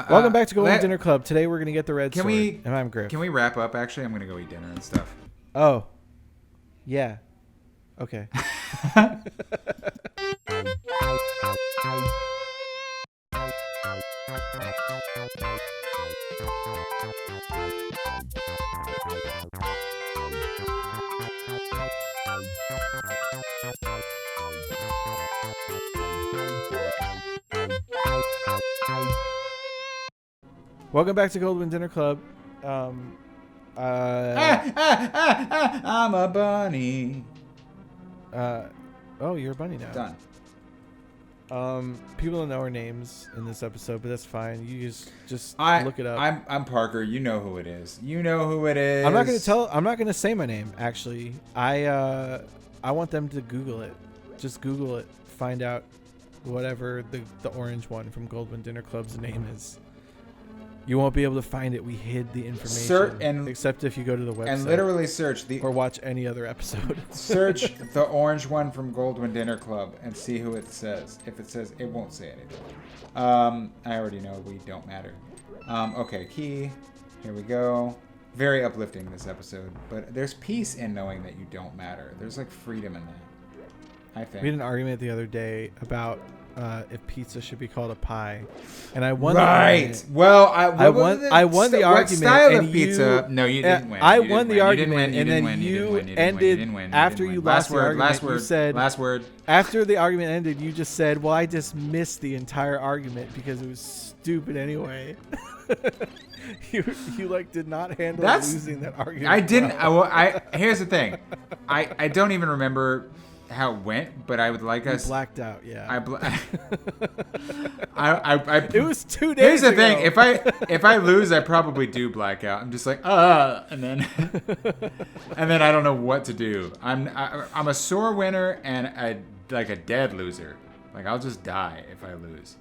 Welcome back to Goldwynn Dinner Club. Today we're going to get the red sword. And I'm Grif. Can we wrap up? Actually, I'm going to go eat dinner and stuff. Oh. Yeah. Okay. Welcome back to Goldwynn Dinner Club. I'm a bunny. Oh, you're a bunny now. Done. People don't know our names in this episode, but that's fine. You just look it up. I'm Parker. You know who it is. You know who it is. I'm not gonna say my name. Actually, I want them to Google it. Just Google it. Find out whatever the orange one from Goldwynn Dinner Club's name is. You won't be able to find it. We hid the information. Except if you go to the website. And literally search or watch any other episode. Search the orange one from Goldwynn Dinner Club and see who it says. If it says, it won't say anything. I already know we don't matter. Okay, key. Here we go. Very uplifting this episode. But there's peace in knowing that you don't matter. There's like freedom in that, I think. We had an argument the other day about if pizza should be called a pie, and I won. Right. Well, I won the argument. What style of pizza? No, you didn't win. I won the argument, and then you ended after you lost the argument. Last word. You said last word. After the argument ended, you just said, "Well, I just missed the entire argument because it was stupid anyway." You like did not handle losing that argument. I didn't. Here's the thing. I don't even remember how it went, but I would like us. Blacked out, yeah. It was 2 days ago. Here's the thing: if I lose, I probably do black out. I'm just like, and then I don't know what to do. I'm a sore winner and a dead loser. Like I'll just die if I lose.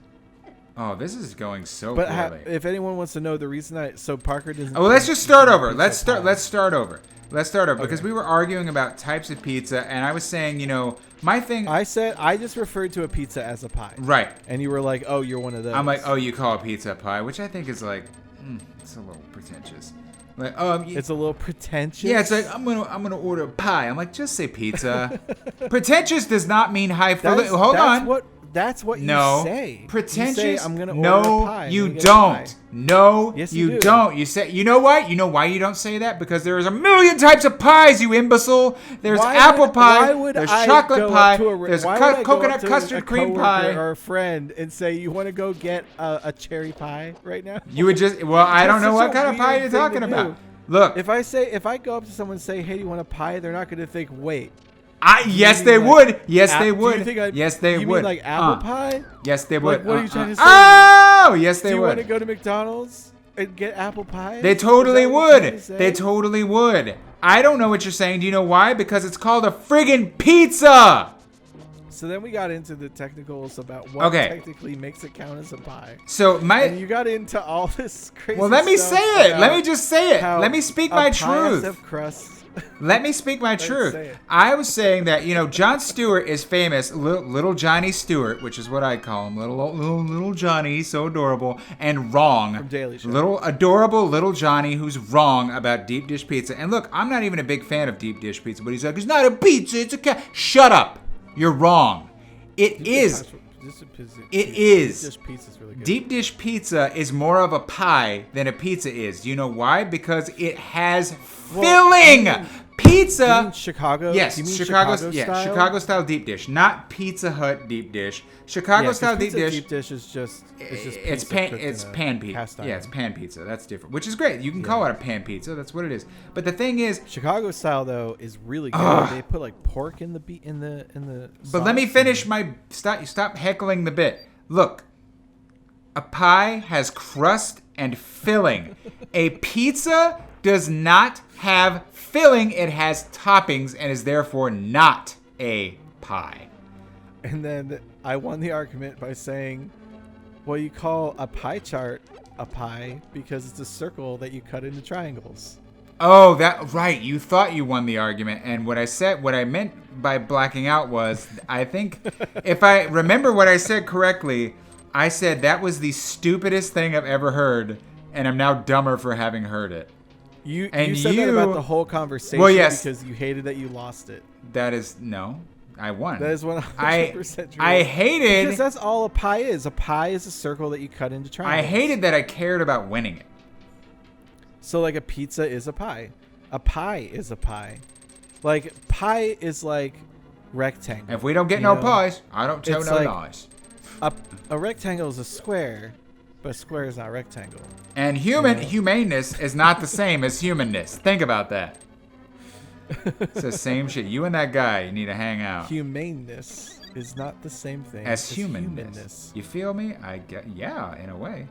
Oh, this is going so poorly. If anyone wants to know the reason Parker doesn't. Oh, well, let's just start over. Let's start over because we were arguing about types of pizza, and I was saying, my thing. I said I just referred to a pizza as a pie. Right. And you were like, "Oh, you're one of those." I'm like, "Oh, you call a pizza a pie," which I think is like, it's a little pretentious. Like, it's a little pretentious. Yeah, it's like I'm gonna order a pie. I'm like, just say pizza. Pretentious does not mean highfalutin. Hold on. That's what you say. Pretentious. You say, I'm gonna order a pie. You don't. No, yes, you don't. You say. You know what? You know why you don't say that? Because there is a million types of pies, you imbecile. There's apple pie. There's chocolate pie. There's coconut custard cream pie. Or a friend and say, you want to go get a cherry pie right now? You would just. Well, I don't know what kind of pie you're talking about. Look. If I go up to someone and say, hey, do you want a pie? They're not going to think, wait. Yes, they would. Yes, they would. Yes, they would. You mean like apple pie? Yes, they would. Like, what are you trying to say? Oh, yes, they would. Do you want to go to McDonald's and get apple pie? They totally would. They totally would. I don't know what you're saying. Do you know why? Because it's called a friggin' pizza. So then we got into the technicals about what technically makes it count as a pie. And you got into all this crazy stuff. Well, let me say it. Let me just say it. Let me speak my truth. Let me speak my truth. I was saying that, Jon Stewart is famous, little Johnny Stewart, which is what I call him, little Johnny, so adorable, and wrong. From Daily Show. Little adorable little Johnny who's wrong about deep dish pizza. And look, I'm not even a big fan of deep dish pizza, but he's like, it's not a pizza, it's a cat. Shut up. You're wrong. It is. It is. Deep dish pizza is really good. Deep dish pizza is more of a pie than a pizza is. Do you know why? Because it has filling. Pizza. You mean Chicago? Yes, you mean Chicago style deep dish, not Pizza Hut deep dish. Chicago style deep dish. Deep dish is just it's pan pizza. Yeah, it's pan pizza. That's different, which is great. You can call it a pan pizza. That's what it is. But the thing is, Chicago style though is really good. They put like pork in the. But let me finish my stop heckling the bit. Look, a pie has crust and filling. A pizza does not have filling. It has toppings and is therefore not a pie. And then I won the argument by saying, well, you call a pie chart a pie because it's a circle that you cut into triangles. Oh, right. You thought you won the argument. And what I meant by blacking out was, I think, if I remember what I said correctly, I said that was the stupidest thing I've ever heard, and I'm now dumber for having heard it. You said that about the whole conversation because you hated that you lost it. That is no. I won. That is 100% true. I hated because that's all a pie is. A pie is a circle that you cut into triangles. I hated that I cared about winning it. So like a pizza is a pie. A pie is a pie. Like pie is like rectangle. If we don't get no pies, I don't tell no lies. A rectangle is a square, but a square is not a rectangle. And humaneness is not the same as humanness. Think about that. It's the same shit. You and that guy, you need to hang out. Humaneness is not the same thing as humanness. You feel me? I get, yeah, in a way.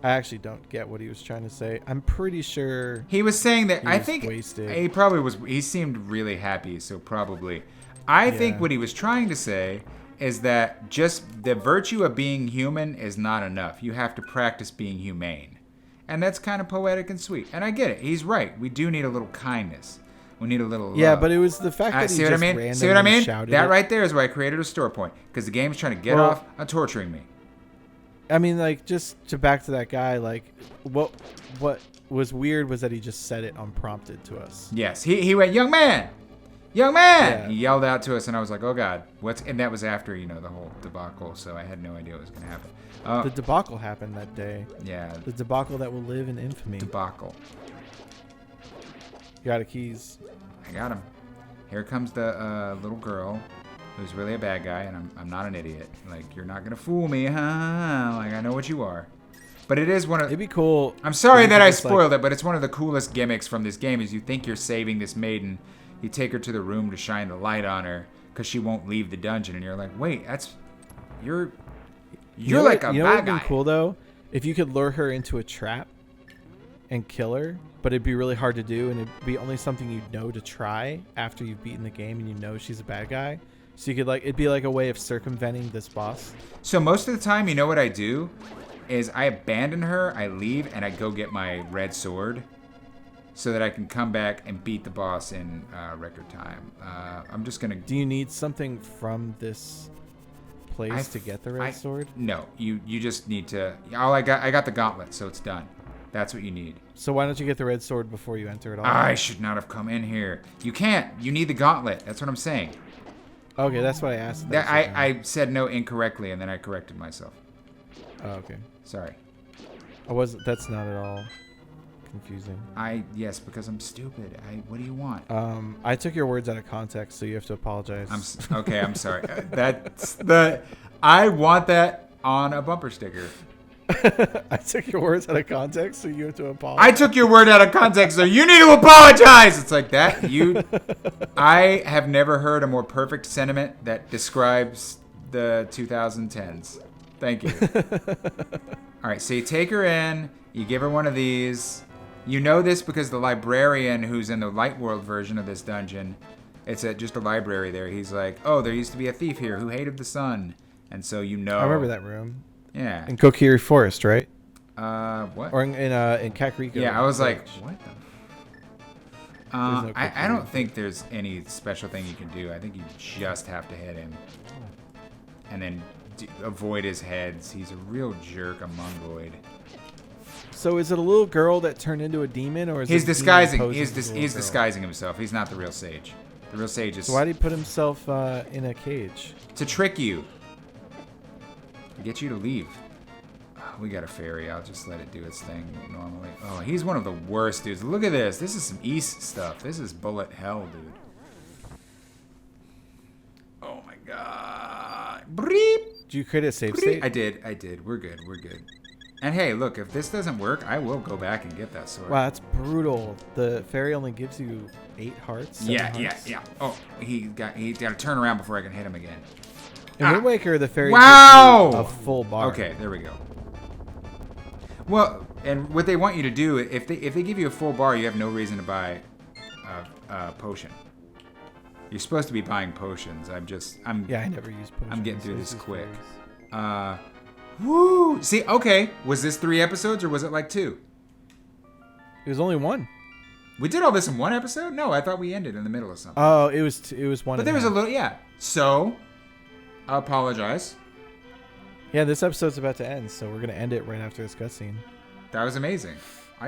I actually don't get what he was trying to say. I'm pretty sure he was saying that. I think wasted. He probably was. He seemed really happy, so probably. I think what he was trying to say is that just the virtue of being human is not enough. You have to practice being humane. And that's kind of poetic and sweet. And I get it. He's right. We do need a little kindness. We need a little love. But it was the fact that he just randomly shouted That it. right there is why I created a store point. Because the game's trying to get off on torturing me. I mean, like, just to back to that guy, like, what was weird was that he just said it unprompted to us. Yes. He went, young man! Young man! Yeah. He yelled out to us, and I was like, oh, God. And that was after, the whole debacle, so I had no idea what was going to happen. The debacle happened that day. Yeah. The debacle that will live in infamy. Debacle. You got the keys. I got him. Here comes the little girl who's really a bad guy, and I'm not an idiot. Like, you're not going to fool me, huh? Like, I know what you are. But it is one of... It'd be cool. I'm sorry that I spoiled it, but it's one of the coolest gimmicks from this game is you think you're saving this maiden. You take her to the room to shine the light on her because she won't leave the dungeon, and you're like, wait, you're like a bad guy. You know what would be cool though? If you could lure her into a trap and kill her, but it'd be really hard to do, and it'd be only something you'd know to try after you've beaten the game and you know she's a bad guy. So you could it'd be like a way of circumventing this boss. So most of the time, you know what I do is I abandon her, I leave, and I go get my red sword so that I can come back and beat the boss in record time. I'm just gonna. Do you need something from this place to get the red sword? No, you just need to. I got the gauntlet, so it's done. That's what you need. So why don't you get the red sword before you enter it all? I should not have come in here. You can't. You need the gauntlet. That's what I'm saying. Okay, that's what I asked. I said no incorrectly, and then I corrected myself. Oh, okay. Sorry. That's not at all confusing. Yes, because I'm stupid. What do you want? I took your words out of context, so you have to apologize. I'm sorry. I want that on a bumper sticker. I took your words out of context, so you have to apologize. I took your word out of context, so you need to apologize. It's like that. I have never heard a more perfect sentiment that describes the 2010s. Thank you. All right, so you take her in, you give her one of these. You know this because the librarian who's in the Light World version of this dungeon, it's just a library there. He's like, oh, there used to be a thief here who hated the sun. And so you know. I remember that room. Yeah. In Kokiri Forest, right? What? Or in Kakariko. Yeah, I was like, what the? No I don't think there's any special thing you can do. I think you just have to hit him. And then avoid his heads. He's a real jerk, a mongoloid. So is it a little girl that turned into a demon, or is he's disguising? He's disguising himself. He's not the real sage. The real sage is. So why did he put himself in a cage? To trick you. To get you to leave. Oh, we got a fairy. I'll just let it do its thing normally. Oh, he's one of the worst dudes. Look at this. This is some East stuff. This is bullet hell, dude. Oh my god. Breep. Did you create a save state? I did. We're good. And hey, look, if this doesn't work, I will go back and get that sword. Wow, that's brutal. The fairy only gives you 8 hearts. Yeah. Hearts. Oh, he got to turn around before I can hit him again. In Wind Waker, the fairy gives you a full bar. Okay, there we go. Well, and what they want you to do, if they give you a full bar, you have no reason to buy a potion. You're supposed to be buying potions. Yeah, I never use potions. I'm getting through this quick. Woo! See, okay. Was this 3 episodes or was it like 2? It was only 1. We did all this in 1 episode? No, I thought we ended in the middle of something. Oh, it was 1. But there was a little, yeah. So, I apologize. Yeah, this episode's about to end, so we're gonna end it right after this cutscene. That was amazing.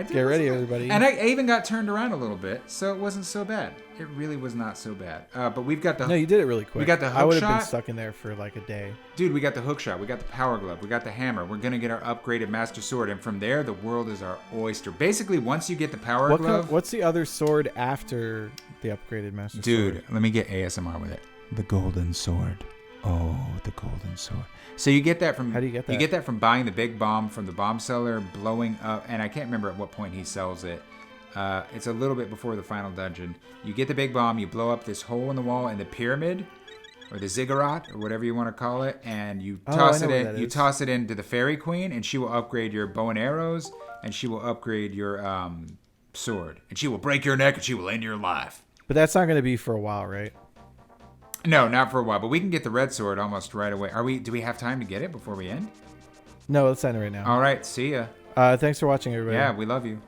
Get ready, everybody. And I even got turned around a little bit, so it wasn't so bad. It really was not so bad. But we've got the... No, you did it really quick. We got the hook shot. I would have been stuck in there for like a day. Dude, we got the hook shot. We got the power glove. We got the hammer. We're going to get our upgraded master sword. And from there, the world is our oyster. Basically, once you get the power glove... What's the other sword after the upgraded master sword? Dude, let me get ASMR with it. The golden sword. Oh, the golden sword. So you get that from... How do you get that? You get that from buying the big bomb from the bomb seller, blowing up... And I can't remember at what point he sells it. It's a little bit before the final dungeon. You get the big bomb, you blow up this hole in the wall in the pyramid, or the ziggurat, or whatever you want to call it, and you toss it in. You toss it into the fairy queen, and she will upgrade your bow and arrows, and she will upgrade your sword, and she will break your neck, and she will end your life. But that's not going to be for a while, right? No, not for a while. But we can get the red sword almost right away. Do we have time to get it before we end? No, let's end it right now. All right, see ya. Thanks for watching, everybody. Yeah, we love you.